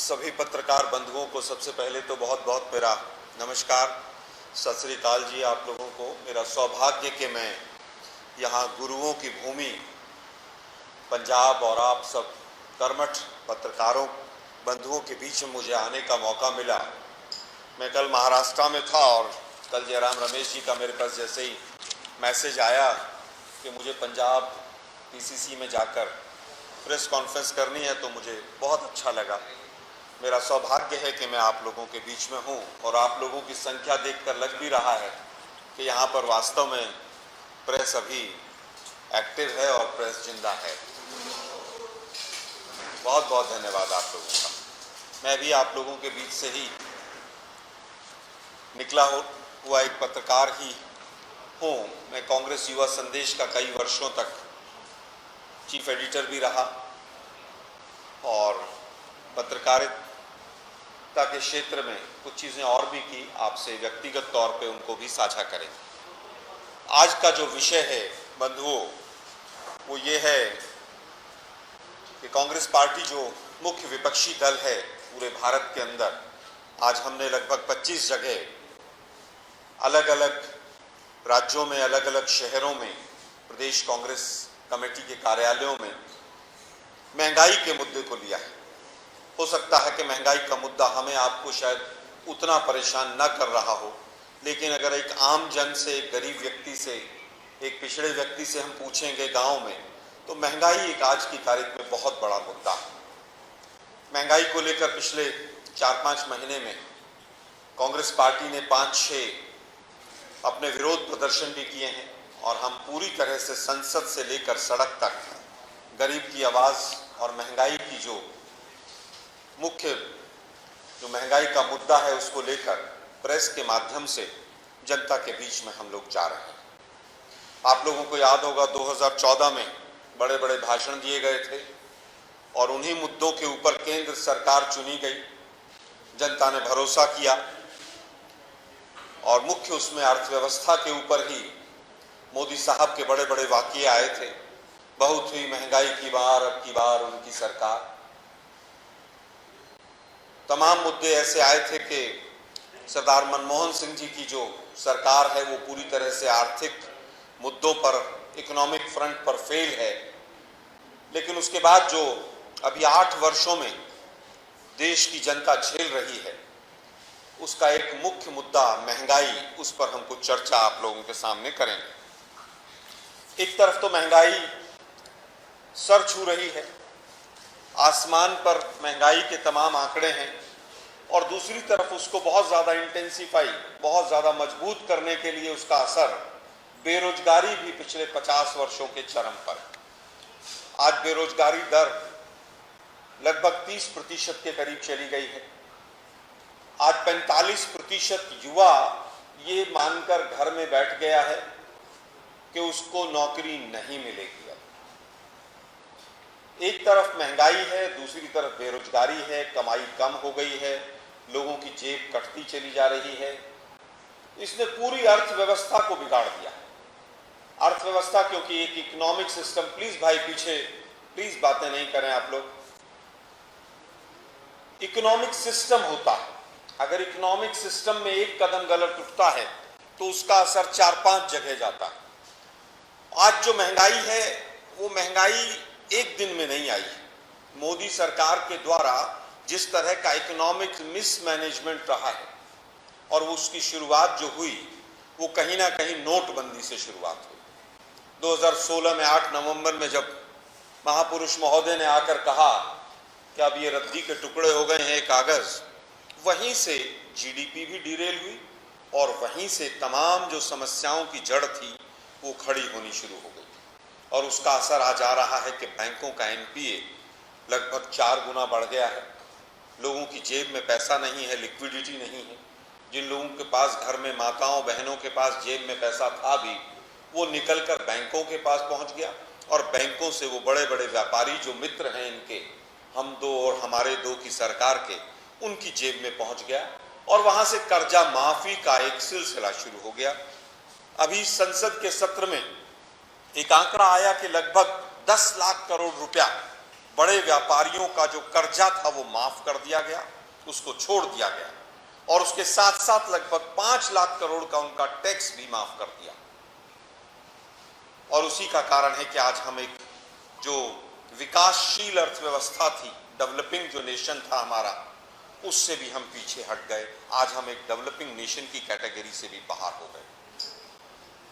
सभी पत्रकार बंधुओं को सबसे पहले तो बहुत बहुत मेरा नमस्कार, सत श्री अकाल जी। आप लोगों को मेरा सौभाग्य कि मैं यहाँ गुरुओं की भूमि पंजाब और आप सब कर्मठ पत्रकारों बंधुओं के बीच में मुझे आने का मौका मिला। मैं कल महाराष्ट्र में था और कल जयराम रमेश जी का मेरे पास जैसे ही मैसेज आया कि मुझे पंजाब पीसीसी में जाकर प्रेस कॉन्फ्रेंस करनी है तो मुझे बहुत अच्छा लगा। मेरा सौभाग्य है कि मैं आप लोगों के बीच में हूं और आप लोगों की संख्या देखकर लग भी रहा है कि यहाँ पर वास्तव में प्रेस अभी एक्टिव है और प्रेस जिंदा है। बहुत बहुत धन्यवाद आप लोगों का। मैं भी आप लोगों के बीच से ही निकला हुआ एक पत्रकार ही हूँ। मैं कांग्रेस युवा संदेश का कई वर्षों तक चीफ एडिटर भी रहा और पत्रकारिता के क्षेत्र में कुछ चीज़ें और भी की। आपसे व्यक्तिगत तौर पे उनको भी साझा करें। आज का जो विषय है बंधुओं, वो ये है कि कांग्रेस पार्टी जो मुख्य विपक्षी दल है पूरे भारत के अंदर, आज हमने लगभग 25 जगह अलग अलग राज्यों में, अलग अलग शहरों में, प्रदेश कांग्रेस कमेटी के कार्यालयों में महंगाई के मुद्दे को लिया है। हो सकता है कि महंगाई का मुद्दा हमें आपको शायद उतना परेशान न कर रहा हो, लेकिन अगर एक आम जन से, एक गरीब व्यक्ति से, एक पिछड़े व्यक्ति से हम पूछेंगे गांव में, तो महंगाई एक आज की तारीख में बहुत बड़ा मुद्दा है। महंगाई को लेकर पिछले 4-5 महीने में कांग्रेस पार्टी ने 5-6 अपने विरोध प्रदर्शन भी किए हैं और हम पूरी तरह से संसद से लेकर सड़क तक गरीब की आवाज़ और महंगाई की जो महंगाई का मुद्दा है उसको लेकर प्रेस के माध्यम से जनता के बीच में हम लोग जा रहे हैं। आप लोगों को याद होगा 2014 में बड़े बड़े भाषण दिए गए थे और उन्हीं मुद्दों के ऊपर केंद्र सरकार चुनी गई। जनता ने भरोसा किया और मुख्य उसमें अर्थव्यवस्था के ऊपर ही मोदी साहब के बड़े बड़े वाक़ये आए थे। बहुत हुई महंगाई की बार, अब की बार उनकी सरकार। तमाम मुद्दे ऐसे आए थे कि सरदार मनमोहन सिंह जी की जो सरकार है वो पूरी तरह से आर्थिक मुद्दों पर, इकोनॉमिक फ्रंट पर फेल है। लेकिन उसके बाद जो अभी 8 वर्षों में देश की जनता झेल रही है, उसका एक मुख्य मुद्दा महंगाई, उस पर हम कुछ चर्चा आप लोगों के सामने करेंगे। एक तरफ तो महंगाई सर छू रही है, आसमान पर महंगाई के तमाम आंकड़े हैं, और दूसरी तरफ उसको बहुत ज़्यादा इंटेंसिफाई, बहुत ज़्यादा मजबूत करने के लिए उसका असर बेरोजगारी भी पिछले 50 वर्षों के चरम पर। आज बेरोजगारी दर लगभग 30% के करीब चली गई है। आज 45% युवा ये मानकर घर में बैठ गया है कि उसको नौकरी नहीं मिलेगी। एक तरफ महंगाई है, दूसरी तरफ बेरोजगारी है, कमाई कम हो गई है, लोगों की जेब कटती चली जा रही है। इसने पूरी अर्थव्यवस्था को बिगाड़ दिया। अर्थव्यवस्था, क्योंकि एक इकोनॉमिक सिस्टम, प्लीज भाई पीछे प्लीज बातें नहीं करें आप लोग। इकोनॉमिक सिस्टम होता है, अगर इकोनॉमिक सिस्टम में एक कदम गलत उठता है तो उसका असर 4-5 जगह जाता है। आज जो महंगाई है वो महंगाई एक दिन में नहीं आई। मोदी सरकार के द्वारा जिस तरह का इकोनॉमिक मिसमैनेजमेंट रहा है और उसकी शुरुआत जो हुई वो कहीं ना कहीं नोटबंदी से शुरुआत हुई। 2016 में 8 नवंबर में जब महापुरुष महोदय ने आकर कहा कि अब ये रद्दी के टुकड़े हो गए हैं कागज, वहीं से जीडीपी भी डिरेल हुई और वहीं से तमाम जो समस्याओं की जड़ थी वो खड़ी होनी शुरू हो गई। और उसका असर आज आ रहा है कि बैंकों का एनपीए लगभग 4 गुना बढ़ गया है। लोगों की जेब में पैसा नहीं है, लिक्विडिटी नहीं है। जिन लोगों के पास घर में माताओं बहनों के पास जेब में पैसा था भी, वो निकलकर बैंकों के पास पहुंच गया और बैंकों से वो बड़े बड़े व्यापारी जो मित्र हैं इनके, हम दो और हमारे दो की सरकार के, उनकी जेब में पहुंच गया और वहां से कर्जा माफी का एक सिलसिला शुरू हो गया। अभी संसद के सत्र में एक आंकड़ा आया कि लगभग 10 लाख करोड़ रुपया बड़े व्यापारियों का जो कर्जा था वो माफ कर दिया गया, उसको छोड़ दिया गया, और उसके साथ साथ लगभग 5 लाख करोड़ का उनका टैक्स भी माफ कर दिया। और उसी का कारण है कि आज हम एक जो विकासशील अर्थव्यवस्था थी, डेवलपिंग जो नेशन था हमारा, उससे भी हम पीछे हट गए। आज हम एक डेवलपिंग नेशन की कैटेगरी से भी बाहर हो गए।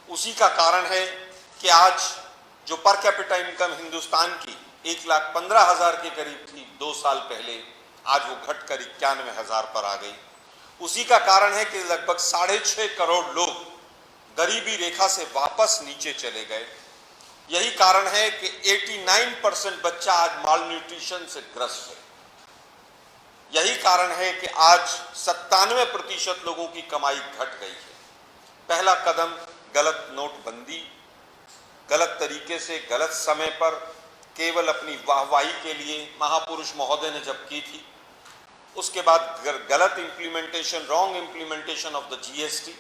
उसी का कारण है कि आज जो पर कैपिटा इनकम हिंदुस्तान की 1,15,000 के करीब थी 2 साल पहले, आज वो घटकर 91,000 पर आ गई। उसी का कारण है कि लगभग 6.5 करोड़ लोग गरीबी रेखा से वापस नीचे चले गए। यही कारण है कि 89% बच्चा आज माल न्यूट्रिशन से ग्रस्त है। यही कारण है कि आज 97% लोगों की कमाई घट गई है। पहला कदम गलत नोटबंदी, गलत तरीके से गलत समय पर केवल अपनी वाहवाही के लिए महापुरुष महोदय ने जब की थी, उसके बाद गलत implementation, wrong implementation of the GST,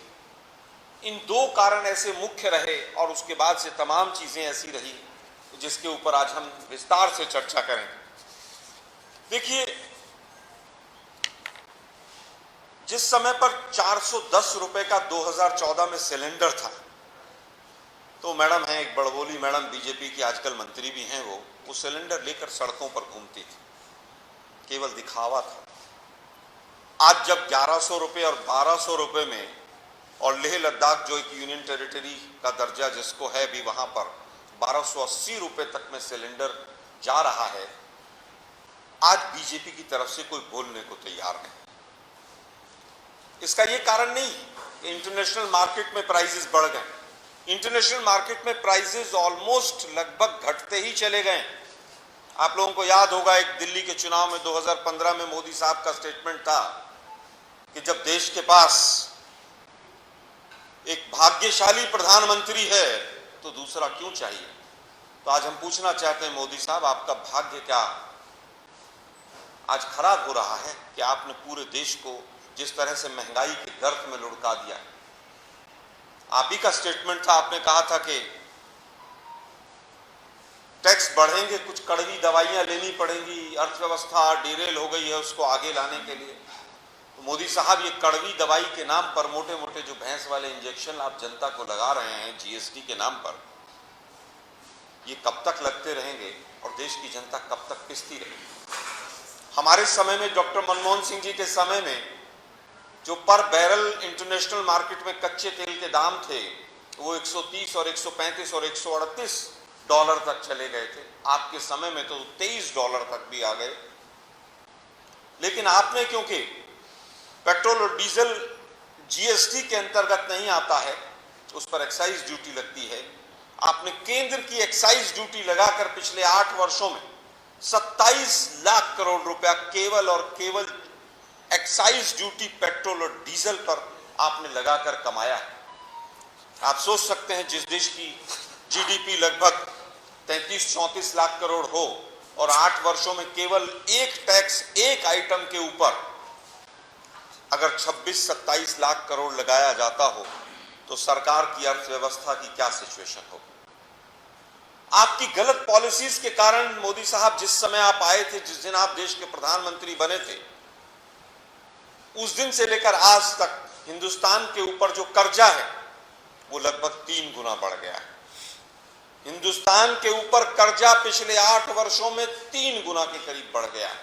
इन 2 कारण ऐसे मुख्य रहे, और उसके बाद से तमाम चीजें ऐसी रही जिसके ऊपर आज हम विस्तार से चर्चा करेंगे। देखिए, जिस समय पर 410 रुपए का 2014 में सिलेंडर था, तो मैडम है एक बड़बोली मैडम, बीजेपी की आजकल मंत्री भी हैं, वो सिलेंडर लेकर सड़कों पर घूमती थी, केवल दिखावा था। आज जब 1100 रुपए और 1200 रुपए में, और लेह लद्दाख जो एक यूनियन टेरिटरी का दर्जा जिसको है भी, वहां पर 1280 रुपए तक में सिलेंडर जा रहा है, आज बीजेपी की तरफ से कोई बोलने को तैयार नहीं। इसका ये कारण नहीं कि इंटरनेशनल मार्केट में प्राइसेस बढ़ गए। इंटरनेशनल मार्केट में प्राइसेस ऑलमोस्ट लगभग घटते ही चले गए। आप लोगों को याद होगा, एक दिल्ली के चुनाव में 2015 में मोदी साहब का स्टेटमेंट था कि जब देश के पास एक भाग्यशाली प्रधानमंत्री है तो दूसरा क्यों चाहिए। तो आज हम पूछना चाहते हैं, मोदी साहब, आपका भाग्य क्या आज खराब हो रहा है कि आपने पूरे देश को जिस तरह से महंगाई के गर्त में लुढ़का दिया। आप ही का स्टेटमेंट था, आपने कहा था कि टैक्स बढ़ेंगे, कुछ कड़वी दवाइयां लेनी पड़ेंगी, अर्थव्यवस्था डिरेल हो गई है, उसको आगे लाने के लिए। तो मोदी साहब, ये कड़वी दवाई के नाम पर मोटे मोटे जो भैंस वाले इंजेक्शन आप जनता को लगा रहे हैं जीएसटी के नाम पर, ये कब तक लगते रहेंगे और देश की जनता कब तक पिसती रहेगी। हमारे समय में, डॉक्टर मनमोहन सिंह जी के समय में, जो पर बैरल इंटरनेशनल मार्केट में कच्चे तेल के दाम थे वो 130 और 135 और 138 डॉलर तक चले गए थे। आपके समय में तो 23 डॉलर तक भी आ गए। लेकिन आपने, क्योंकि पेट्रोल और डीजल जीएसटी के अंतर्गत नहीं आता है, उस पर एक्साइज ड्यूटी लगती है, आपने केंद्र की एक्साइज ड्यूटी लगाकर पिछले 8 वर्षों में 27 लाख करोड़ रुपया केवल और केवल एक्साइज ड्यूटी पेट्रोल और डीजल पर आपने लगाकर कमाया है। आप सोच सकते हैं, जिस देश की जीडीपी लगभग 33-34 लाख करोड़ हो और 8 वर्षों में केवल एक टैक्स, एक आइटम के ऊपर अगर 26-27 लाख करोड़ लगाया जाता हो, तो सरकार की अर्थव्यवस्था की क्या सिचुएशन हो। आपकी गलत पॉलिसीज के कारण मोदी साहब, जिस समय आप आए थे, जिस दिन आप देश के प्रधानमंत्री बने थे, उस दिन से लेकर आज तक हिंदुस्तान के ऊपर जो कर्जा है वो लगभग 3 गुना बढ़ गया है। हिंदुस्तान के ऊपर कर्जा पिछले 8 वर्षों में 3 गुना के करीब बढ़ गया है।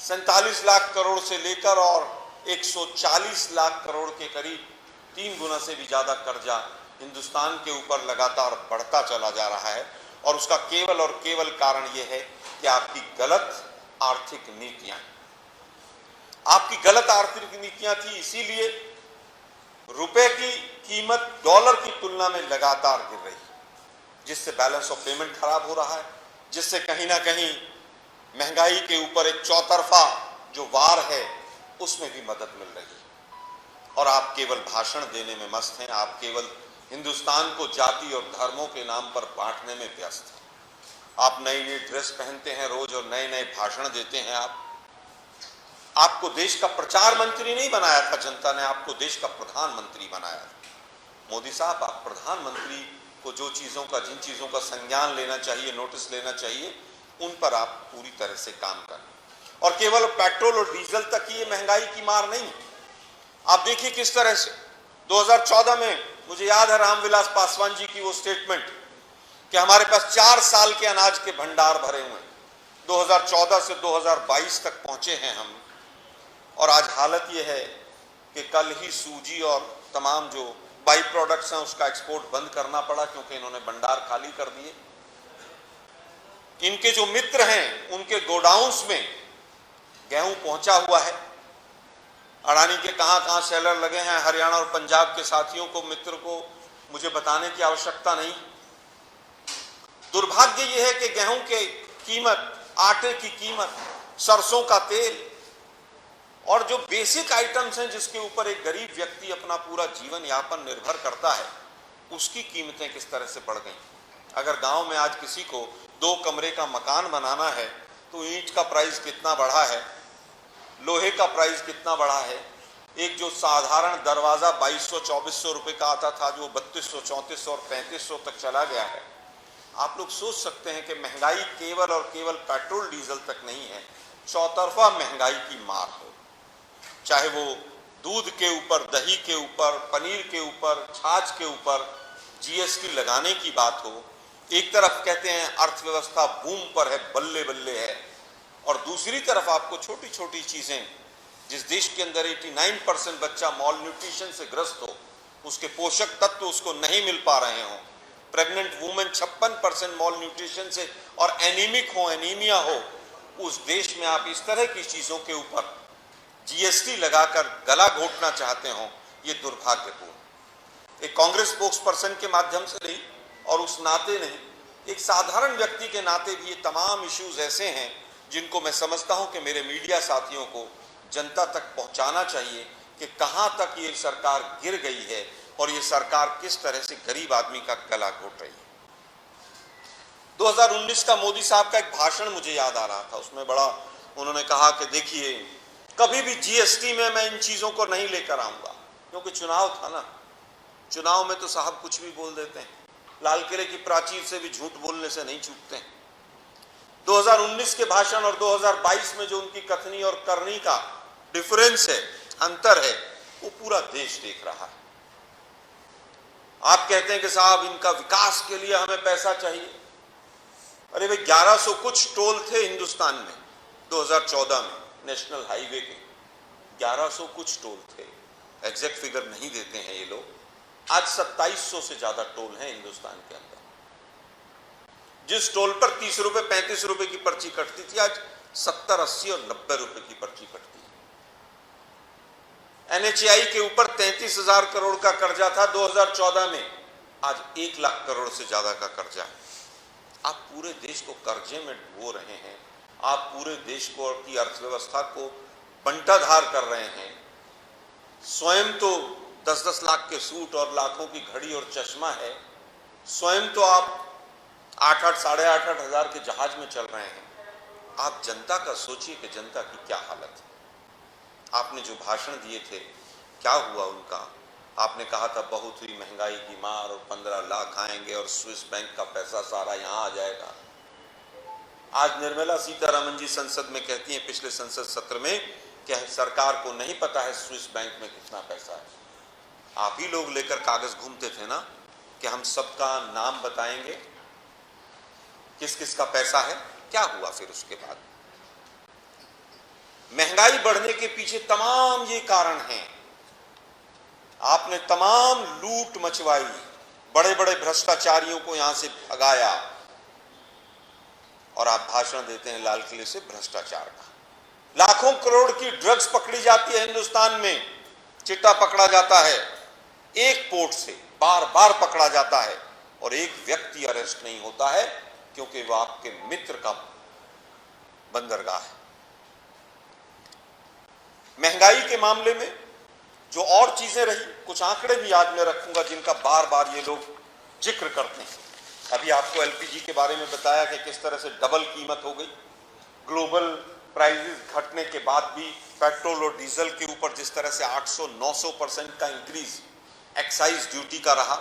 47 लाख करोड़ से लेकर और 140 लाख करोड़ के करीब 3 गुना से भी ज्यादा कर्जा हिंदुस्तान के ऊपर लगातार बढ़ता चला जा रहा है। और उसका केवल और केवल कारण यह है कि आपकी गलत आर्थिक नीतियां, आपकी गलत आर्थिक नीतियां थी, इसीलिए रुपए की कीमत डॉलर की तुलना में लगातार गिर रही है, जिससे बैलेंस ऑफ पेमेंट खराब हो रहा है, जिससे कहीं ना कहीं महंगाई के ऊपर एक चौतरफा जो वार है उसमें भी मदद मिल रही है। और आप केवल भाषण देने में मस्त हैं, आप केवल हिंदुस्तान को जाति और धर्मों के नाम पर बांटने में व्यस्त हैं। आप नई नई ड्रेस पहनते हैं रोज और नए नए भाषण देते हैं। आपको देश का प्रचार मंत्री नहीं बनाया था जनता ने, आपको देश का प्रधानमंत्री बनाया था। मोदी साहब, आप प्रधानमंत्री को जो चीजों का, जिन चीजों का संज्ञान लेना चाहिए, नोटिस लेना चाहिए, उन पर आप पूरी तरह से काम करें। और केवल पेट्रोल और डीजल तक ही ये महंगाई की मार नहीं, आप देखिए किस तरह से 2014 में, मुझे याद है रामविलास पासवान जी की वो स्टेटमेंट कि हमारे पास 4 साल के अनाज के भंडार भरे हुए हैं। 2014 से 2022 तक पहुंचे हैं हम, और आज हालत ये है कि कल ही सूजी और तमाम जो बाई प्रोडक्ट्स हैं उसका एक्सपोर्ट बंद करना पड़ा, क्योंकि इन्होंने भंडार खाली कर दिए। इनके जो मित्र हैं उनके गोडाउन्स में गेहूं पहुंचा हुआ है। अडानी के कहां कहां सेलर लगे हैं, हरियाणा और पंजाब के साथियों को, मित्र को मुझे बताने की आवश्यकता नहीं। दुर्भाग्य यह है कि गेहूं के कीमत, आटे की कीमत, सरसों का तेल और जो बेसिक आइटम्स हैं जिसके ऊपर एक गरीब व्यक्ति अपना पूरा जीवन यापन निर्भर करता है, उसकी कीमतें किस तरह से बढ़ गई। अगर गांव में आज किसी को 2 कमरे का मकान बनाना है तो ईंट का प्राइस कितना बढ़ा है, लोहे का प्राइस कितना बढ़ा है। एक जो साधारण दरवाजा 2200-2400 रुपए का आता था, जो 3200, 3400 और 3500 तक चला गया है। आप लोग सोच सकते हैं कि महंगाई केवल और केवल पेट्रोल डीजल तक नहीं है, चौतरफा महंगाई की मार हो। चाहे वो दूध के ऊपर, दही के ऊपर, पनीर के ऊपर, छाछ के ऊपर जीएसटी लगाने की बात हो। एक तरफ कहते हैं अर्थव्यवस्था बूम पर है, बल्ले बल्ले है, और दूसरी तरफ आपको छोटी छोटी चीजें, जिस देश के अंदर 89% बच्चा मॉल न्यूट्रिशन से ग्रस्त हो, उसके पोषक तत्व उसको नहीं मिल पा रहे हों, प्रेग्नेंट वुमेन 56% मॉल न्यूट्रिशन से और एनीमिक हो, एनीमिया हो, उस देश में आप इस तरह की चीजों के ऊपर जीएसटी लगाकर गला घोटना चाहते हो, ये दुर्भाग्यपूर्ण। एक कांग्रेस स्पोक्स पर्सन के माध्यम से नहीं और उस नाते नहीं, एक साधारण व्यक्ति के नाते भी ये तमाम इश्यूज ऐसे हैं जिनको मैं समझता हूं कि मेरे मीडिया साथियों को जनता तक पहुंचाना चाहिए कि कहां तक ये सरकार गिर गई है और ये सरकार किस तरह से गरीब आदमी का गला घोट रही है। 2019 का मोदी साहब का एक भाषण मुझे याद आ रहा था, उसमें बड़ा उन्होंने कहा कि देखिए, कभी भी जीएसटी में मैं इन चीजों को नहीं लेकर आऊंगा, क्योंकि चुनाव था ना, चुनाव में तो साहब कुछ भी बोल देते हैं, लाल किले की प्राचीर से भी झूठ बोलने से नहीं चूकते हैं। 2019 के भाषण और 2022 में जो उनकी कथनी और करनी का डिफरेंस है, अंतर है, वो पूरा देश देख रहा है। आप कहते हैं कि साहब इनका विकास के लिए हमें पैसा चाहिए। अरे भाई, 1100 कुछ टोल थे हिंदुस्तान में 2014 में, नेशनल हाईवे के 1100 कुछ टोल थे, एग्जैक्ट फिगर नहीं देते हैं ये लोग। आज 2700 से ज्यादा टोल हैं हिंदुस्तान के अंदर। जिस टोल पर 30 रुपए 35 रुपए की पर्ची कटती थी, आज 70, 80 और 90 रुपए की पर्ची कटती है। एनएचएआई के ऊपर 33,000 करोड़ का कर्जा था 2014 में, आज 1 लाख करोड़ से ज्यादा का कर्जा है। आप पूरे देश को कर्जे में डुबो रहे हैं, आप पूरे देश को की अर्थव्यवस्था को बंटाधार कर रहे हैं। स्वयं तो 10-10 लाख के सूट और लाखों की घड़ी और चश्मा है, स्वयं तो आप 8-8, 8.5 हजार के जहाज में चल रहे हैं। आप जनता का सोचिए कि जनता की क्या हालत है। आपने जो भाषण दिए थे, क्या हुआ उनका? आपने कहा था बहुत हुई महंगाई की मार और 15 लाख आएंगे और स्विस बैंक का पैसा सारा यहाँ आ जाएगा। आज निर्मला सीतारमण जी संसद में कहती हैं, पिछले संसद सत्र में, कि सरकार को नहीं पता है स्विस बैंक में कितना पैसा है। आप ही लोग लेकर कागज घूमते थे ना कि हम सबका नाम बताएंगे, किस किस का पैसा है। क्या हुआ फिर उसके बाद? महंगाई बढ़ने के पीछे तमाम ये कारण हैं। आपने तमाम लूट मचवाई, बड़े बड़े भ्रष्टाचारियों को यहां से भगाया, और आप भाषण देते हैं लाल किले से भ्रष्टाचार का। लाखों करोड़ की ड्रग्स पकड़ी जाती है हिंदुस्तान में, चिट्टा पकड़ा जाता है, एक पोर्ट से बार बार पकड़ा जाता है, और एक व्यक्ति अरेस्ट नहीं होता है, क्योंकि वह आपके मित्र का बंदरगाह है। महंगाई के मामले में जो और चीजें रही, कुछ आंकड़े भी आज मैं रखूंगा जिनका बार बार ये लोग जिक्र करते हैं। अभी आपको एलपीजी के बारे में बताया कि किस तरह से डबल कीमत हो गई। ग्लोबल प्राइसेस घटने के बाद भी पेट्रोल और डीजल के ऊपर जिस तरह से 800-900% का इंक्रीज एक्साइज ड्यूटी का रहा।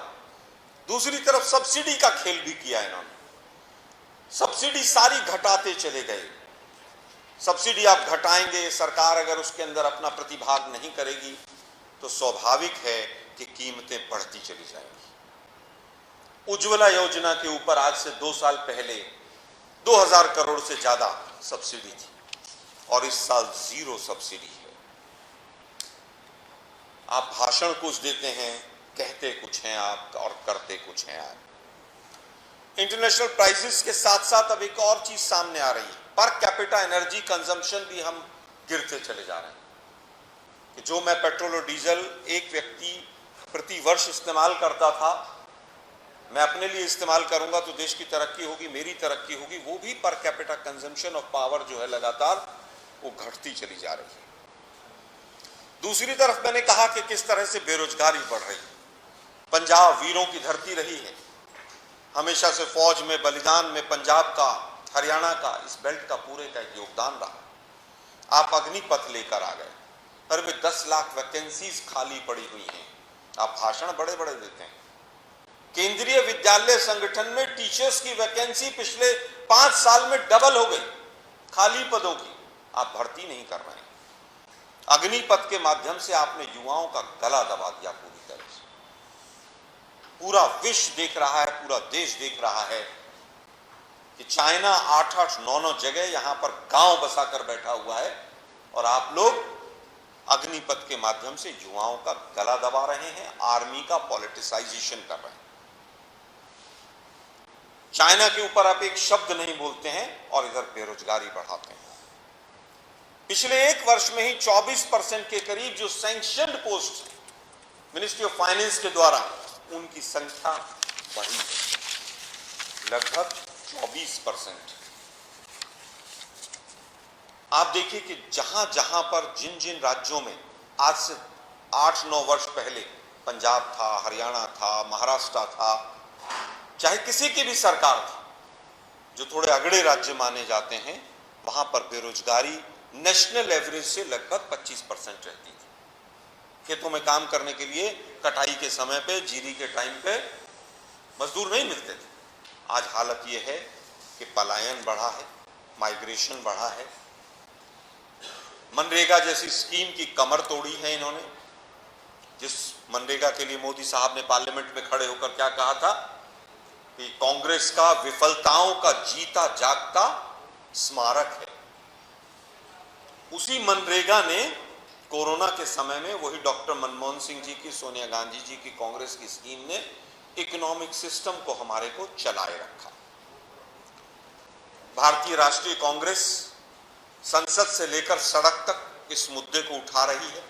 दूसरी तरफ सब्सिडी का खेल भी किया इन्होंने। सब्सिडी सारी घटाते चले गए। सब्सिडी आप घटाएंगे, सरकार अगर उसके अंदर अपना प्रतिभाग नहीं करेगी तो स्वाभाविक है कि कीमतें बढ़ती चली जाएंगी। उज्ज्वला योजना के ऊपर आज से 2 साल पहले 2000 करोड़ से ज्यादा सब्सिडी थी और इस साल 0 सब्सिडी है। आप भाषण कुछ देते हैं, कहते कुछ हैं आप और करते कुछ हैं आप। इंटरनेशनल प्राइसेस के साथ साथ अब एक और चीज सामने आ रही है, पर कैपिटा एनर्जी कंजम्पशन भी हम गिरते चले जा रहे हैं कि जो मैं पेट्रोल और डीजल एक व्यक्ति प्रति वर्ष इस्तेमाल करता था, मैं अपने लिए इस्तेमाल करूंगा तो देश की तरक्की होगी, मेरी तरक्की होगी, वो भी per capita consumption of power जो है लगातार वो घटती चली जा रही है। दूसरी तरफ मैंने कहा कि किस तरह से बेरोजगारी बढ़ रही है। पंजाब वीरों की धरती रही है, हमेशा से फौज में बलिदान में पंजाब का, हरियाणा का, इस बेल्ट का पूरे का एक योगदान रहा। आप अग्निपथ लेकर आ गए, अरे भाई 10 लाख वैकेंसीज खाली पड़ी हुई हैं। आप भाषण बड़े बड़े देते हैं। केंद्रीय विद्यालय संगठन में टीचर्स की वैकेंसी पिछले 5 साल में डबल हो गई, खाली पदों की आप भर्ती नहीं कर रहे हैं। अग्निपथ के माध्यम से आपने युवाओं का गला दबा दिया पूरी तरह से। पूरा विश्व देख रहा है, पूरा देश देख रहा है कि चाइना 8-8, 9-9 जगह यहां पर गांव बसाकर बैठा हुआ है और आप लोग अग्निपथ के माध्यम से युवाओं का गला दबा रहे हैं, आर्मी का पॉलिटिसाइजेशन कर रहे हैं। चाइना के ऊपर आप एक शब्द नहीं बोलते हैं और इधर बेरोजगारी बढ़ाते हैं। पिछले 1 वर्ष में ही 24% के करीब जो sanctioned post ministry of finance के द्वारा, उनकी संख्या बढ़ी है लगभग 24%। आप देखिए कि जहां जहां पर जिन जिन राज्यों में आज से 8-9 वर्ष पहले पंजाब था, हरियाणा था, महाराष्ट्र था, चाहे किसी की भी सरकार थी, जो थोड़े अगड़े राज्य माने जाते हैं, वहां पर बेरोजगारी नेशनल एवरेज से लगभग 25% रहती थी। खेतों में काम करने के लिए कटाई के समय पे, जीरी के टाइम पे मजदूर नहीं मिलते थे। आज हालत यह है कि पलायन बढ़ा है, माइग्रेशन बढ़ा है। मनरेगा जैसी स्कीम की कमर तोड़ी है इन्होंने, जिस मनरेगा के लिए मोदी साहब ने पार्लियामेंट में खड़े होकर क्या कहा था कि कांग्रेस का विफलताओं का जीता जागता स्मारक है। उसी मनरेगा ने कोरोना के समय में वही डॉक्टर मनमोहन सिंह जी की, सोनिया गांधी जी की, कांग्रेस की स्कीम ने इकोनॉमिक सिस्टम को हमारे को चलाए रखा। भारतीय राष्ट्रीय कांग्रेस संसद से लेकर सड़क तक इस मुद्दे को उठा रही है।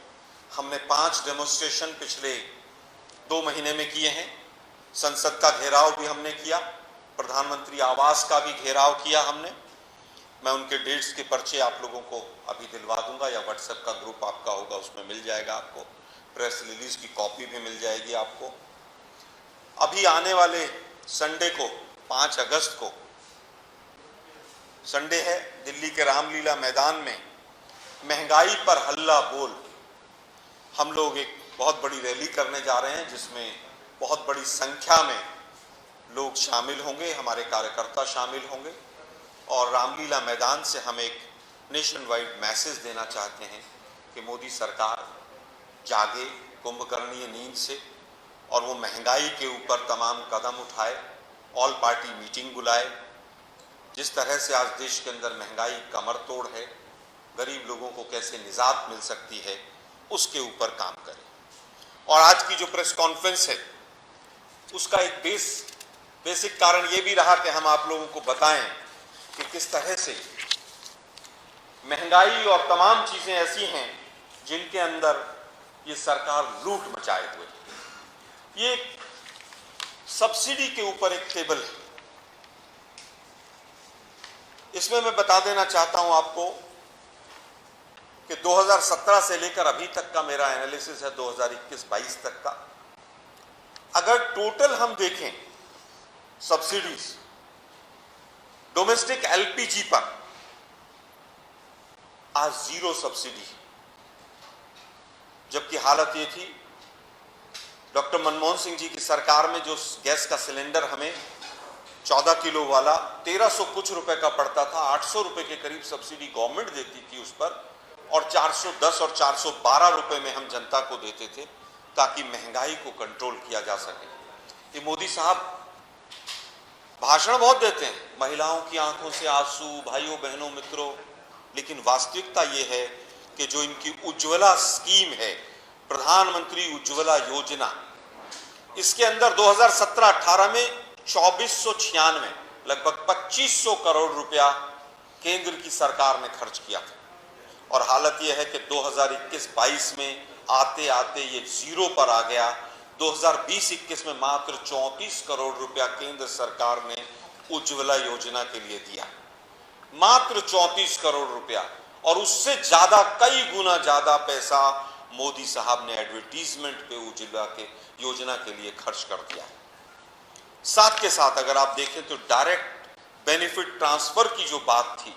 हमने 5 डेमोन्स्ट्रेशन पिछले 2 महीने में किए हैं। संसद का घेराव भी हमने किया, प्रधानमंत्री आवास का भी घेराव किया हमने। मैं उनके डेट्स के पर्चे आप लोगों को अभी दिलवा दूंगा, या व्हाट्सएप का ग्रुप आपका होगा उसमें मिल जाएगा आपको। प्रेस रिलीज की कॉपी भी मिल जाएगी आपको। अभी आने वाले संडे को 5 अगस्त को संडे है, दिल्ली के रामलीला मैदान में महंगाई पर हल्ला बोल हम लोग एक बहुत बड़ी रैली करने जा रहे हैं, जिसमें बहुत बड़ी संख्या में लोग शामिल होंगे, हमारे कार्यकर्ता शामिल होंगे। और रामलीला मैदान से हम एक नेशन वाइड मैसेज देना चाहते हैं कि मोदी सरकार जागे कुंभकर्णीय नींद से और वो महंगाई के ऊपर तमाम कदम उठाए, ऑल पार्टी मीटिंग बुलाए। जिस तरह से आज देश के अंदर महंगाई कमर तोड़ है, गरीब लोगों को कैसे निजात मिल सकती है, उसके ऊपर काम करें। और आज की जो प्रेस कॉन्फ्रेंस है उसका एक बेसिक कारण ये भी रहा कि हम आप लोगों को बताएं कि किस तरह से महंगाई और तमाम चीजें ऐसी हैं जिनके अंदर ये सरकार लूट मचाए हुए है। ये सब्सिडी के ऊपर एक टेबल है, इसमें मैं बता देना चाहता हूं आपको कि 2017 से लेकर अभी तक का मेरा एनालिसिस है 2021-22 तक का। अगर टोटल हम देखें सब्सिडीज डोमेस्टिक एलपीजी पर, आज 0 सब्सिडी, जबकि हालत ये थी डॉक्टर मनमोहन सिंह जी की सरकार में जो गैस का सिलेंडर हमें 14 किलो वाला 1300 कुछ रुपए का पड़ता था, 800 रुपए के करीब सब्सिडी गवर्नमेंट देती थी उस पर, और 410 और 412 रुपए में हम जनता को देते थे ताकि महंगाई को कंट्रोल किया जा सके। ये मोदी साहब भाषण बहुत देते हैं, महिलाओं की आंखों से आंसू, भाइयों बहनों मित्रों, लेकिन वास्तविकता ये है कि जो इनकी उज्ज्वला स्कीम है, प्रधानमंत्री उज्ज्वला योजना, इसके अंदर 2017-18 में 2496 लगभग 2500 करोड़ रुपया केंद्र की सरकार ने खर्च किया था, और हालत यह है कि 2021-22 में आते आते ये जीरो पर आ गया। 2020-21 में मात्र 34 करोड़ रुपया केंद्र सरकार ने उज्ज्वला योजना के लिए दिया, मात्र 34 करोड़ रुपया, और उससे ज्यादा, कई गुना ज्यादा पैसा मोदी साहब ने एडवर्टीजमेंट पे उज्ज्वला के योजना के लिए खर्च कर दिया। साथ के साथ अगर आप देखें तो डायरेक्ट बेनिफिट ट्रांसफर की जो बात थी,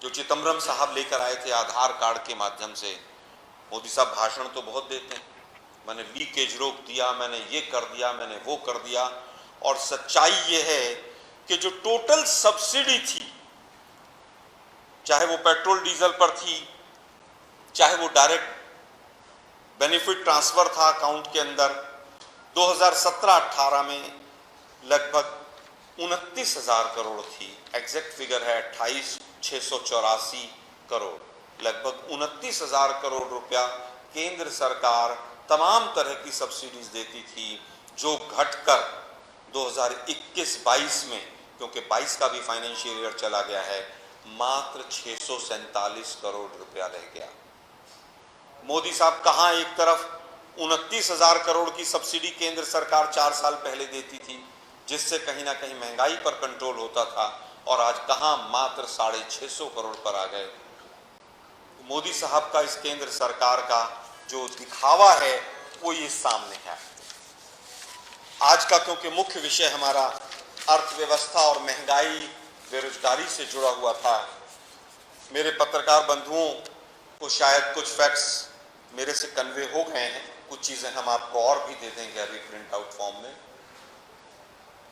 जो चिदम्बरम साहब लेकर आए थे आधार कार्ड के माध्यम से, मोदी साहब भाषण तो बहुत देते हैं, मैंने लीकेज रोक दिया, मैंने ये कर दिया, मैंने वो कर दिया, और सच्चाई ये है कि जो टोटल सब्सिडी थी, चाहे वो पेट्रोल डीजल पर थी, चाहे वो डायरेक्ट बेनिफिट ट्रांसफर था अकाउंट के अंदर, 2017-18 में लगभग 29,000 करोड़ थी। एग्जैक्ट फिगर है 28,684 करोड़, लगभग 29,000 करोड़ रुपया केंद्र सरकार तमाम तरह की सब्सिडीज देती थी, जो घटकर 2021-22 में, क्योंकि 22 का भी फाइनेंशियल ईयर चला गया है, मात्र 647 करोड़ रुपया रह गया। मोदी साहब कहां एक तरफ 29,000 करोड़ की सब्सिडी केंद्र सरकार 4 साल पहले देती थी, जिससे कहीं ना कहीं महंगाई पर कंट्रोल होता था, और आज कहां मात्र 650 करोड़ पर आ गए। मोदी साहब का, इस केंद्र सरकार का जो दिखावा है वो ये सामने है। आज का क्योंकि मुख्य विषय हमारा अर्थव्यवस्था और महंगाई, बेरोजगारी से जुड़ा हुआ था, मेरे पत्रकार बंधुओं को शायद कुछ फैक्ट्स मेरे से कन्वे हो गए हैं, कुछ चीजें हम आपको और भी दे देंगे अभी प्रिंट आउट फॉर्म में।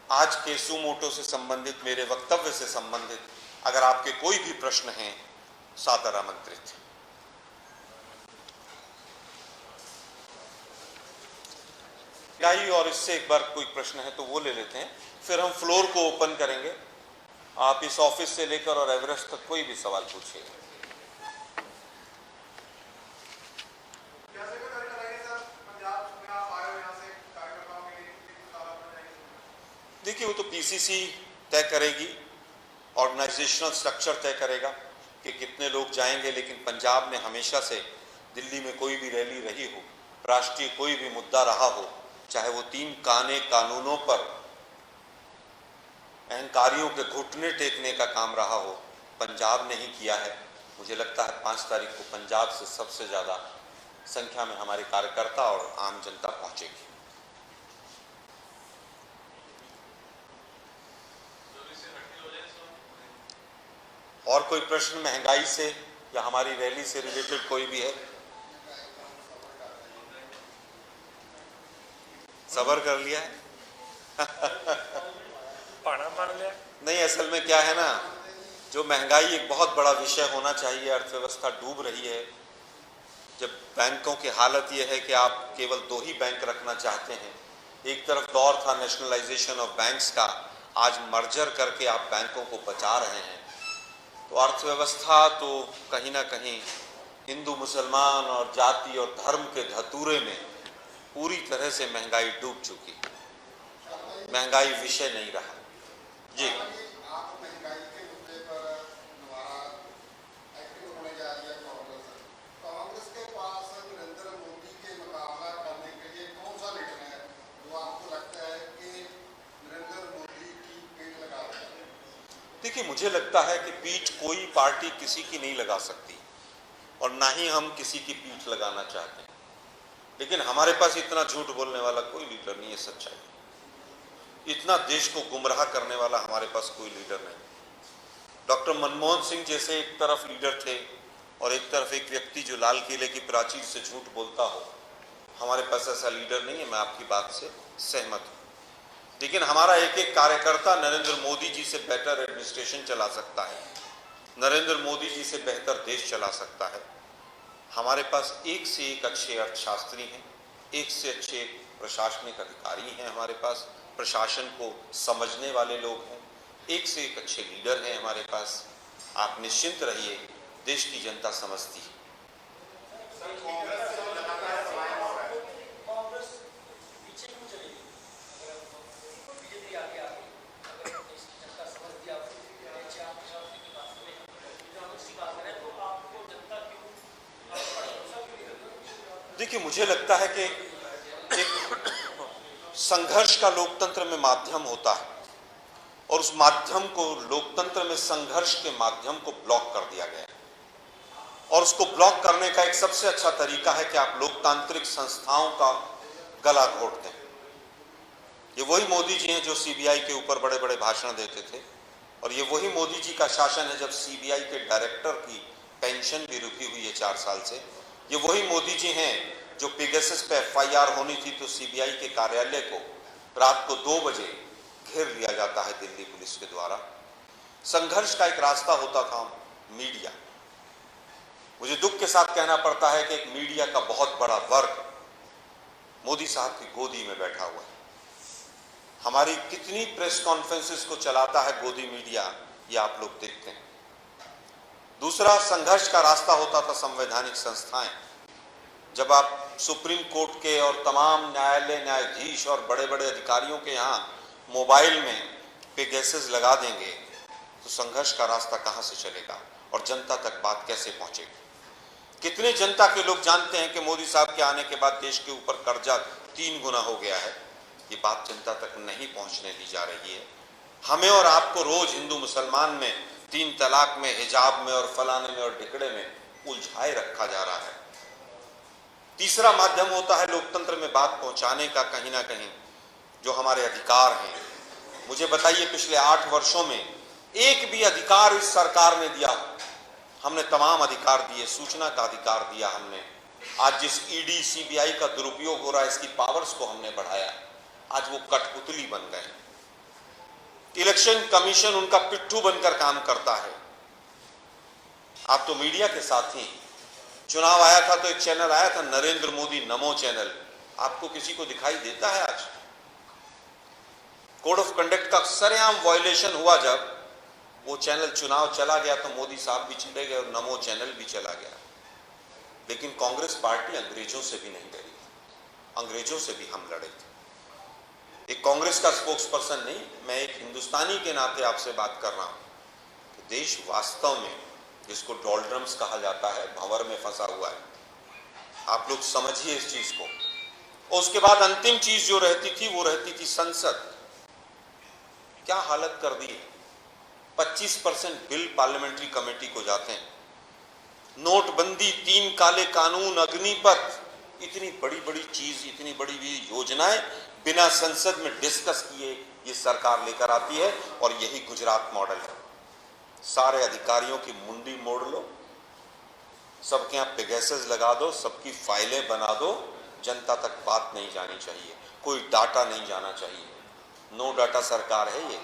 आज के सुमोटो से संबंधित, मेरे वक्तव्य से संबंधित अगर आपके कोई भी प्रश्न हैं, सादर आमंत्रित। और इससे एक बार कोई प्रश्न है तो वो ले लेते हैं, फिर हम फ्लोर को ओपन करेंगे। आप इस ऑफिस से लेकर और एवरेस्ट तक कोई भी सवाल पूछिए। देखिए, वो तो पीसीसी तय करेगी, ऑर्गेनाइजेशनल स्ट्रक्चर तय करेगा कि कितने लोग जाएंगे, लेकिन पंजाब ने हमेशा से, दिल्ली में कोई भी रैली रही हो, राष्ट्रीय कोई भी मुद्दा रहा हो, चाहे वो 3 कानूनों पर अहंकारियों के घुटने टेकने का काम रहा हो, पंजाब ने ही किया है। मुझे लगता है 5 तारीख को पंजाब से सबसे ज़्यादा संख्या में हमारे कार्यकर्ता और आम जनता पहुंचेगी। और कोई प्रश्न महंगाई से या हमारी रैली से रिलेटेड कोई भी है? सबर कर लिया है? पाना मान लिया? नहीं, असल में क्या है ना, जो महंगाई एक बहुत बड़ा विषय होना चाहिए, अर्थव्यवस्था डूब रही है। जब बैंकों की हालत यह है कि आप केवल 2 ही बैंक रखना चाहते हैं, एक तरफ दौर था नेशनलाइजेशन ऑफ बैंक्स का, आज मर्जर करके आप बैंकों को बचा रहे हैं, तो अर्थव्यवस्था तो कहीं ना कहीं हिंदू मुसलमान और जाति और धर्म के धतूरे में पूरी तरह से महंगाई डूब चुकी। महंगाई विषय नहीं रहा। जी, आप महंगाई के मुद्दे पर दोबारा एक्टिव होने जा रही है कांग्रेस के पास नरेंद्र मोदी के मुकाबला करने के लिए कौन सा लीडर है जो आपको लगता है कि नरेंद्र मोदी की पीठ लगा रहा है? देखिए, मुझे लगता है कि पीठ कोई पार्टी किसी की नहीं लगा सकती, और ना ही हम किसी की पीठ लगाना चाहते हैं, लेकिन हमारे पास इतना झूठ बोलने वाला कोई लीडर नहीं है। सच्चाई, इतना देश को गुमराह करने वाला हमारे पास कोई लीडर नहीं। डॉक्टर मनमोहन सिंह जैसे एक तरफ लीडर थे और एक तरफ एक व्यक्ति जो लाल किले की प्राचीर से झूठ बोलता हो, हमारे पास ऐसा लीडर नहीं है। मैं आपकी बात से सहमत हूँ। लेकिन हमारा एक एक कार्यकर्ता नरेंद्र मोदी जी से बेटर एडमिनिस्ट्रेशन चला सकता है, नरेंद्र मोदी जी से बेहतर देश चला सकता है। हमारे पास एक से एक अच्छे अर्थशास्त्री हैं, एक से अच्छे प्रशासनिक अधिकारी हैं, हमारे पास प्रशासन को समझने वाले लोग हैं, एक से एक अच्छे लीडर हैं हमारे पास। आप निश्चिंत रहिए, देश की जनता समझती है। देखिए, मुझे लगता है कि एक संघर्ष का लोकतंत्र में माध्यम होता है और उस माध्यम को, लोकतंत्र में संघर्ष के माध्यम को ब्लॉक कर दिया गया है। और उसको ब्लॉक करने का एक सबसे अच्छा तरीका है कि आप लोकतांत्रिक संस्थाओं का गला घोट दें। ये वही मोदी जी हैं जो सीबीआई के ऊपर बड़े बड़े भाषण देते थे, और ये वही मोदी जी का शासन है जब सीबीआई के डायरेक्टर की पेंशन भी रुकी हुई है 4 साल से। ये वही मोदी जी हैं जो पेगासस पे एफआईआर होनी थी तो सीबीआई के कार्यालय को रात को 2 बजे घेर लिया जाता है दिल्ली पुलिस के द्वारा। संघर्ष का एक रास्ता होता था मीडिया। मुझे दुख के साथ कहना पड़ता है कि एक मीडिया का बहुत बड़ा वर्ग मोदी साहब की गोदी में बैठा हुआ है। हमारी कितनी प्रेस कॉन्फ्रेंसेस को चलाता है गोदी मीडिया, ये आप लोग देखते हैं। दूसरा संघर्ष का रास्ता होता था संवैधानिक संस्थाएं। जब आप सुप्रीम कोर्ट के और तमाम न्यायालय, न्यायाधीश और बड़े बड़े अधिकारियों के यहाँ मोबाइल में पेगासस लगा देंगे तो संघर्ष का रास्ता कहाँ से चलेगा और जनता तक बात कैसे पहुंचेगी? कितने जनता के लोग जानते हैं कि मोदी साहब के आने के बाद देश के ऊपर कर्जा 3 गुना हो गया है? ये बात जनता तक नहीं पहुंचने दी जा रही है। हमें और आपको रोज हिंदू मुसलमान में, 3 तलाक में, हिजाब में और फलाने में और ढिकड़े में उलझाए रखा जा रहा है। तीसरा माध्यम होता है लोकतंत्र में बात पहुंचाने का, कहीं ना कहीं जो हमारे अधिकार हैं। मुझे बताइए, पिछले 8 वर्षों में एक भी अधिकार इस सरकार ने दिया? हमने तमाम अधिकार दिए, सूचना का अधिकार दिया हमने। आज जिस ईडी सीबीआई का दुरुपयोग हो रहा है, इसकी पावर्स को हमने बढ़ाया। आज वो कठपुतली बन गए। इलेक्शन कमीशन उनका पिट्ठू बनकर काम करता है। आप तो मीडिया के साथ ही, चुनाव आया था तो एक चैनल आया था नरेंद्र मोदी नमो चैनल, आपको किसी को दिखाई देता है? आज कोड ऑफ कंडक्ट का सरेआम वायलेशन हुआ। जब वो चैनल चुनाव चला गया तो मोदी साहब भी चले गए और नमो चैनल भी चला गया। लेकिन कांग्रेस पार्टी अंग्रेजों से भी नहीं डरी, अंग्रेजों से भी हम लड़े थे। एक कांग्रेस का स्पोक्स पर्सन नहीं, मैं एक हिंदुस्तानी के नाते आपसे बात कर रहा हूं कि देश वास्तव में, जिसको डॉल्ड्रम्स कहा जाता है, भंवर में फंसा हुआ है। आप लोग समझिए इस चीज को। और उसके बाद अंतिम चीज जो रहती थी वो रहती थी संसद। क्या हालत कर दी है। 25% बिल पार्लियामेंट्री कमेटी को जाते हैं। नोटबंदी, 3 काले कानून, अग्निपथ, इतनी बड़ी बड़ी चीज, इतनी बड़ी योजनाएं बिना संसद में डिस्कस किए ये सरकार लेकर आती है। और यही गुजरात मॉडल है। सारे अधिकारियों की मुंडी मोड़ लो, सबके यहाँ पेगासस लगा दो, सबकी फाइलें बना दो, जनता तक बात नहीं जानी चाहिए, कोई डाटा नहीं जाना चाहिए। नो डाटा सरकार है ये।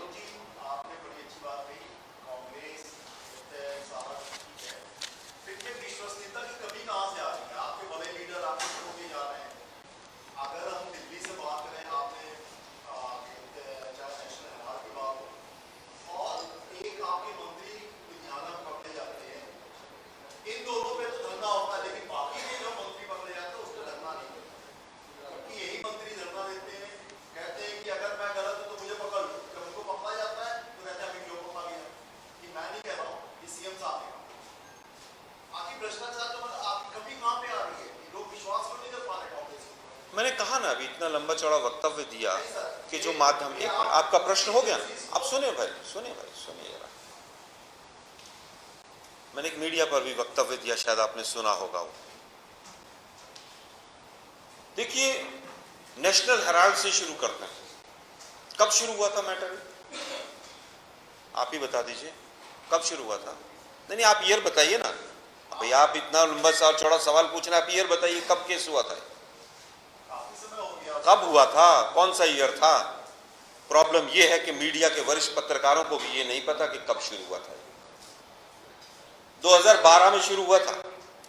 मैंने कहा ना, अभी इतना लंबा चौड़ा वक्तव्य दिया कि जो माध्यम, एक आपका प्रश्न हो गया ना, आप सुनिए भाई, सुनिए जरा। मैंने एक मीडिया पर भी वक्तव्य दिया, शायद आपने सुना होगा वो। देखिए, नेशनल हेराल्ड से शुरू करते हैं। कब शुरू हुआ था मैटर? आप ही बता दीजिए, कब शुरू हुआ था? नहीं, आप ईयर बताइए ना भाई। आप इतना लंबा चौड़ा सवाल पूछना, आप ईयर बताइए, कब केस हुआ था? कब हुआ था? कौन सा ईयर था? प्रॉब्लम यह है कि मीडिया के वरिष्ठ पत्रकारों को भी ये नहीं पता कि कब शुरू हुआ था। 2012 में शुरू हुआ था,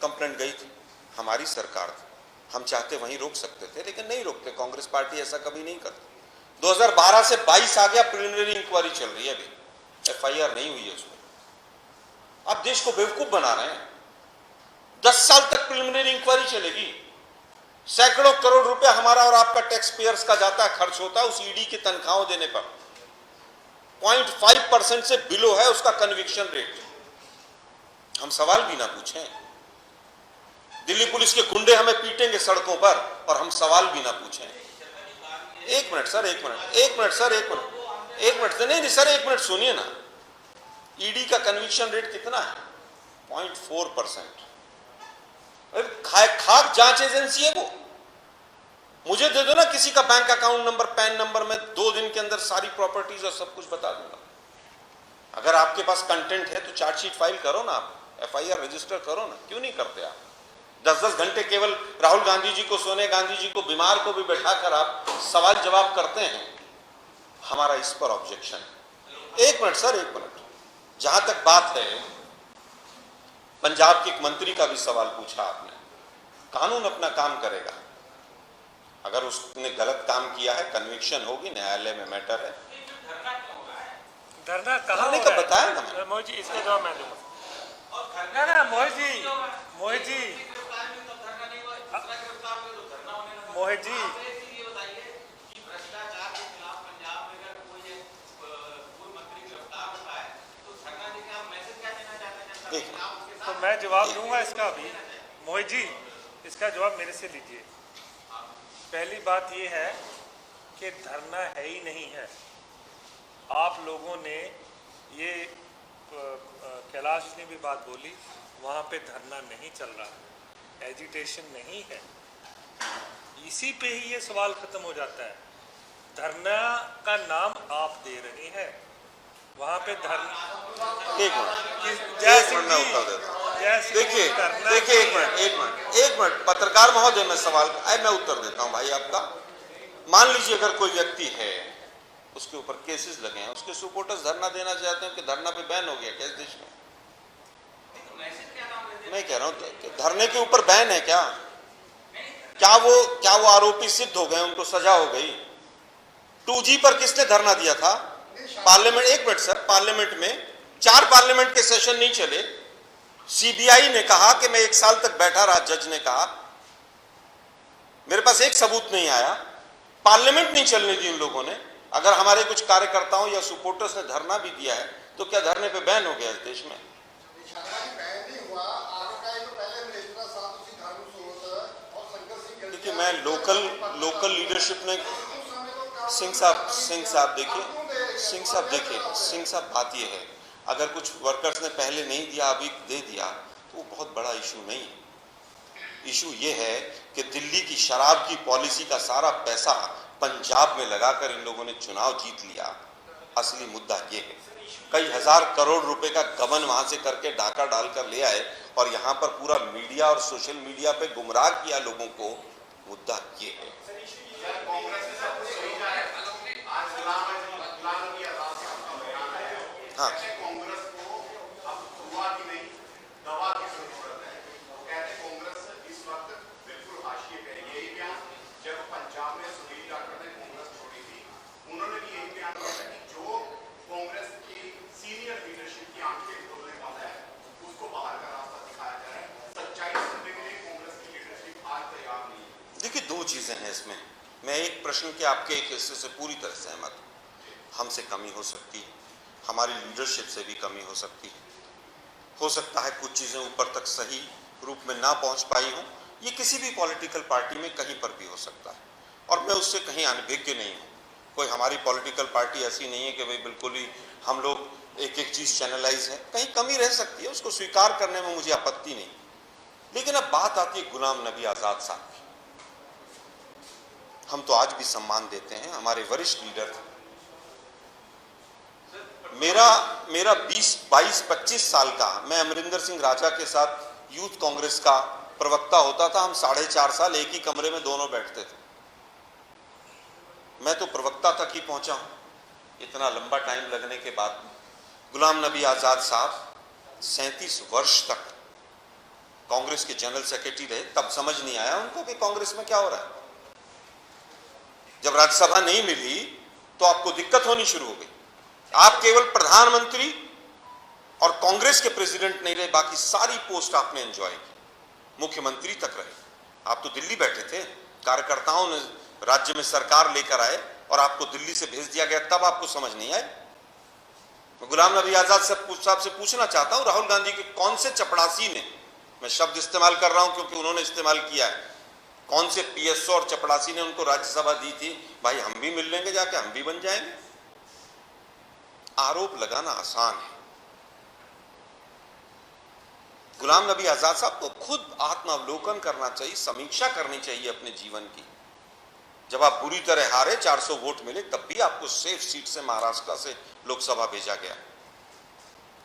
कंप्लेंट गई थी, हमारी सरकार थी, हम चाहते वहीं रोक सकते थे लेकिन नहीं रोकते। कांग्रेस पार्टी ऐसा कभी नहीं करती। 2012 से 22 आ गया, प्रिलिमिनरी इंक्वायरी चल रही है, अभी FIR नहीं हुई है उसमें। आप देश को बेवकूफ बना रहे हैं। 10 साल तक प्रिलिमिनरी इंक्वायरी चलेगी। सैकड़ों करोड़ रुपया हमारा और आपका टैक्स पेयर्स का जाता है, खर्च होता है उस ईडी की तनख्वाहों देने पर। 0.5% से बिलो है उसका कन्विक्शन रेट। हम सवाल भी ना पूछें। दिल्ली पुलिस के गुंडे हमें पीटेंगे सड़कों पर और हम सवाल भी ना पूछें। एक मिनट सर, एक मिनट नहीं सर, एक मिनट सुनिए ना। ईडी का कन्विक्शन रेट कितना है? 0.4%। खाक जांच एजेंसी है वो। मुझे दे दो ना किसी का bank account number, pan number, में 2 दिन के अंदर सारी प्रॉपर्टीज और सब कुछ बता दूंगा। अगर आपके पास कंटेंट है तो चार्जशीट फाइल करो ना, आप FIR रजिस्टर करो ना, क्यों नहीं करते आप? 10-10 घंटे केवल राहुल गांधी जी को, सोनिया गांधी जी को, बीमार को भी बैठाकर आप सवाल जवाब करते हैं। हमारा इस पर ऑब्जेक्शन है। एक मिनट सर, एक मिनट। जहां तक बात है, पंजाब के एक मंत्री का भी सवाल पूछा आपने। कानून अपना काम करेगा। अगर उसने गलत काम किया है, कन्विक्शन होगी, न्यायालय में मैटर है। धरना कहाँ का बताया ना मैंने। मोहित जी, इसका जवाब मैं दूंगा। ना मोहित जी, तो मैं जवाब दूंगा इसका भी। मोहित जी, इसका जवाब मेरे से लीजिए। पहली बात ये है कि धरना है ही नहीं है। आप लोगों ने ये कैलाश ने भी बात बोली, वहाँ पे धरना नहीं चल रहा है, एजिटेशन नहीं है। इसी पे ही ये सवाल खत्म हो जाता है। धरना का नाम आप दे रहे हैं, वहाँ पे धरना। एक मिनट मैं उत्तर देता हूँ। देखिए एक मिनट पत्रकार महोदय, मैं सवाल मैं उत्तर देता हूँ भाई आपका। मान लीजिए अगर कोई व्यक्ति है, उसके ऊपर केसेस लगे हैं, उसके सपोर्टर्स धरना देना चाहते हैं कि धरना पे बैन हो गया क्या इस देश में? मैं कह रहा हूँ कि धरने के ऊपर बैन है क्या? क्या वो आरोपी सिद्ध हो गए, उनको सजा हो गई? 2G पर किसने धरना दिया था? पार्लियामेंट। एक मिनट सर, पार्लियामेंट में 4 पार्लियामेंट के सेशन नहीं चले। CBI ने कहा कि मैं 1 साल तक बैठा रहा, जज ने कहा, मेरे पास एक सबूत नहीं आया। पार्लियामेंट नहीं चलने दी उन लोगों ने। अगर हमारे कुछ कार्यकर्ताओं या सपोर्टर्स ने धरना भी दिया है तो क्या धरने पे बैन हो गया इस देश में? देखिए, मैं लोकल लीडरशिप ने सिंह साहब देखिए, बात ये है, अगर कुछ वर्कर्स ने पहले नहीं दिया, अभी दे दिया, तो वो बहुत बड़ा इशू नहीं है। इशू ये है कि दिल्ली की शराब की पॉलिसी का सारा पैसा पंजाब में लगाकर इन लोगों ने चुनाव जीत लिया। असली मुद्दा ये है, कई हजार करोड़ रुपए का गबन वहां से करके डाका डालकर ले आए और यहाँ पर पूरा मीडिया और सोशल मीडिया पे गुमराह किया लोगों को। मुद्दा ये है। हाँ, देखिए, 2 चीजें हैं इसमें। मैं एक प्रश्न के आपके एक हिस्से से पूरी तरह सहमत हूं। हमसे कमी हो सकती है, हमारी लीडरशिप से भी कमी हो सकती है। हो सकता है कुछ चीजें ऊपर तक सही रूप में ना पहुंच पाई हो। ये किसी भी पॉलिटिकल पार्टी में कहीं पर भी हो सकता है और मैं उससे कहीं अनभिज्ञ नहीं हूँ। कोई हमारी पॉलिटिकल पार्टी ऐसी नहीं है कि भाई बिल्कुल ही हम लोग एक चीज चैनलाइज है। कहीं कमी रह सकती है, उसको स्वीकार करने में मुझे आपत्ति नहीं। लेकिन अब बात आती है गुलाम नबी आजाद साहब की। हम तो आज भी सम्मान देते हैं, हमारे वरिष्ठ लीडर थे। मेरा 22-25 साल का, मैं अमरिंदर सिंह राजा के साथ यूथ कांग्रेस का प्रवक्ता होता था। हम 4.5 साल एक ही कमरे में दोनों बैठते थे। मैं तो प्रवक्ता तक ही पहुंचा हूं। इतना लंबा टाइम लगने के बाद गुलाम नबी आज़ाद साहब 37 वर्ष तक कांग्रेस के जनरल सेक्रेटरी रहे, तब समझ नहीं आया उनको कि कांग्रेस में क्या हो रहा है। जब राज्यसभा नहीं मिली तो आपको दिक्कत होनी शुरू हो गई। आप केवल प्रधानमंत्री और कांग्रेस के प्रेसिडेंट नहीं रहे, बाकी सारी पोस्ट आपने एंजॉय की, मुख्यमंत्री तक रहे। आप तो दिल्ली बैठे थे, कार्यकर्ताओं ने राज्य में सरकार लेकर आए और आपको दिल्ली से भेज दिया गया, तब आपको समझ नहीं आई। मैं गुलाम नबी आजाद साहब से पूछना चाहता हूं, राहुल गांधी के कौन से चपड़ासी ने, मैं शब्द इस्तेमाल कर रहा हूं क्योंकि उन्होंने इस्तेमाल किया है, कौन से पीएसओ और चपड़ासी ने उनको राज्यसभा दी थी, भाई हम भी मिल लेंगे जाके, हम भी बन जाएंगे। आरोप लगाना आसान है। गुलाम नबी आजाद साहब को खुद आत्मावलोकन करना चाहिए, समीक्षा करनी चाहिए अपने जीवन की। जब आप बुरी तरह हारे, 400 वोट मिले, तब भी आपको सेफ सीट से महाराष्ट्र से लोकसभा भेजा गया।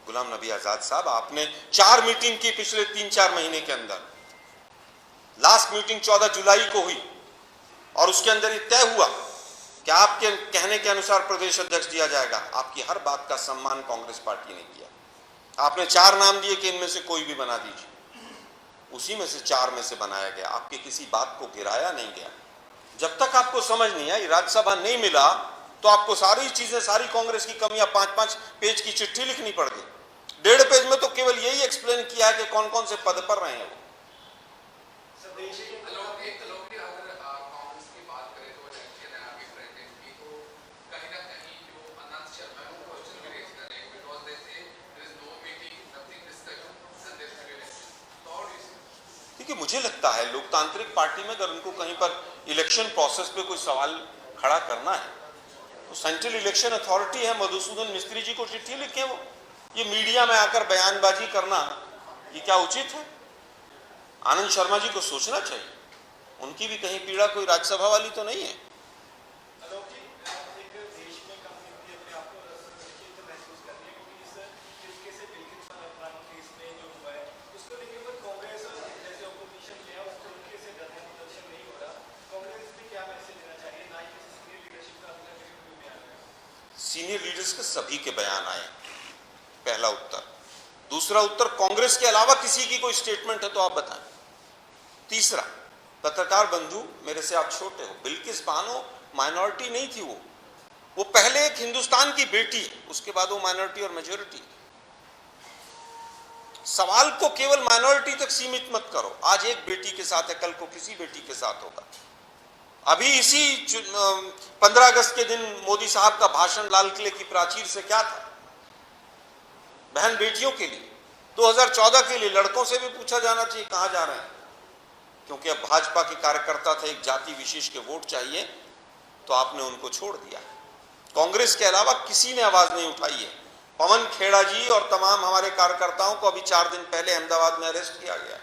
गुलाम नबी आजाद साहब, आपने 4 मीटिंग की पिछले 3-4 महीने के अंदर। लास्ट मीटिंग 14 जुलाई को हुई और उसके अंदर ये तय हुआ कि आपके कहने के अनुसार प्रदेश अध्यक्ष दिया जाएगा। आपकी हर बात का सम्मान कांग्रेस पार्टी ने किया। आपने 4 नाम दिए कि इनमें से कोई भी बना दीजिए, उसी में से 4 में से बनाया गया। आपकी किसी बात को गिराया नहीं गया। जब तक आपको समझ नहीं आई, राज्यसभा नहीं मिला, तो आपको सारी चीजें, सारी कांग्रेस की कमियां 5-5 पेज की चिट्ठी लिखनी पड़ गई। 1.5 पेज में तो केवल यही एक्सप्लेन किया है कि कौन कौन से पद पर रहे हैं वो। देखिए, मुझे लगता है लोकतांत्रिक पार्टी में अगर उनको कहीं पर इलेक्शन प्रोसेस पे कोई सवाल खड़ा करना है तो सेंट्रल इलेक्शन अथॉरिटी है, मधुसूदन मिस्त्री जी को चिट्ठी लिखे। वो ये मीडिया में आकर बयानबाजी करना, ये क्या उचित है? आनंद शर्मा जी को सोचना चाहिए, उनकी भी कहीं पीड़ा कोई राज्यसभा वाली तो नहीं है। सीनियर लीडर्स के सभी के बयान आए, पहला उत्तर। दूसरा उत्तर, कांग्रेस के अलावा किसी की कोई स्टेटमेंट है तो आप बताएं। तीसरा, पत्रकार बंधु, मेरे से आप छोटे हो, बिल्किस बानो माइनॉरिटी नहीं थी। वो पहले एक हिंदुस्तान की बेटी है, उसके बाद वो माइनॉरिटी और मेजॉरिटी। सवाल को केवल माइनॉरिटी तक सीमित मत करो। आज एक बेटी के साथ है, कल को किसी बेटी के साथ होगा। अभी इसी 15 अगस्त के दिन मोदी साहब का भाषण लाल किले की प्राचीर से क्या था? बहन बेटियों के लिए। 2014 के लिए लड़कों से भी पूछा जाना चाहिए कहां जा रहे हैं, क्योंकि अब भाजपा के कार्यकर्ता थे, एक जाति विशेष के वोट चाहिए, तो आपने उनको छोड़ दिया। कांग्रेस के अलावा किसी ने आवाज नहीं उठाई है। पवन खेड़ा जी और तमाम हमारे कार्यकर्ताओं को अभी 4 दिन पहले अहमदाबाद में अरेस्ट किया गया,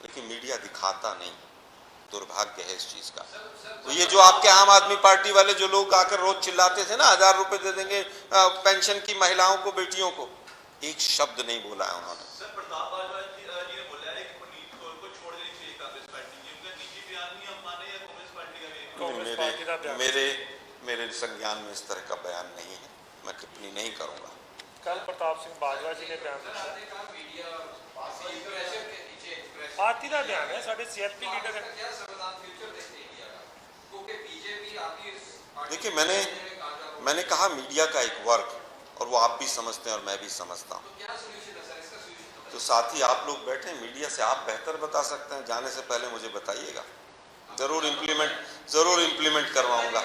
लेकिन मीडिया दिखाता नहीं। दुर्भाग्य है इस चीज का। तो ये जो आपके आम आदमी पार्टी वाले जो लोग आकर रोज चिल्लाते थे ना, 1000 रुपए दे देंगे पेंशन की महिलाओं को, बेटियों को, एक शब्द नहीं बोला है उन्होंने। मेरे संज्ञान में इस तरह का बयान नहीं है, मैं टिप्पणी नहीं करूंगा। कल प्रताप सिंह बाजवा जी ने बयान दिया, पार्टी का बयान है, साढ़े सीआरपी लीडर है। देखिए, मैंने कहा मीडिया का एक वर्ग, और वो आप भी समझते हैं और मैं भी समझता हूँ। तो साथ ही आप लोग बैठे, मीडिया से आप बेहतर बता सकते हैं। जाने से पहले मुझे बताइएगा, जरूर इम्प्लीमेंट करवाऊंगा।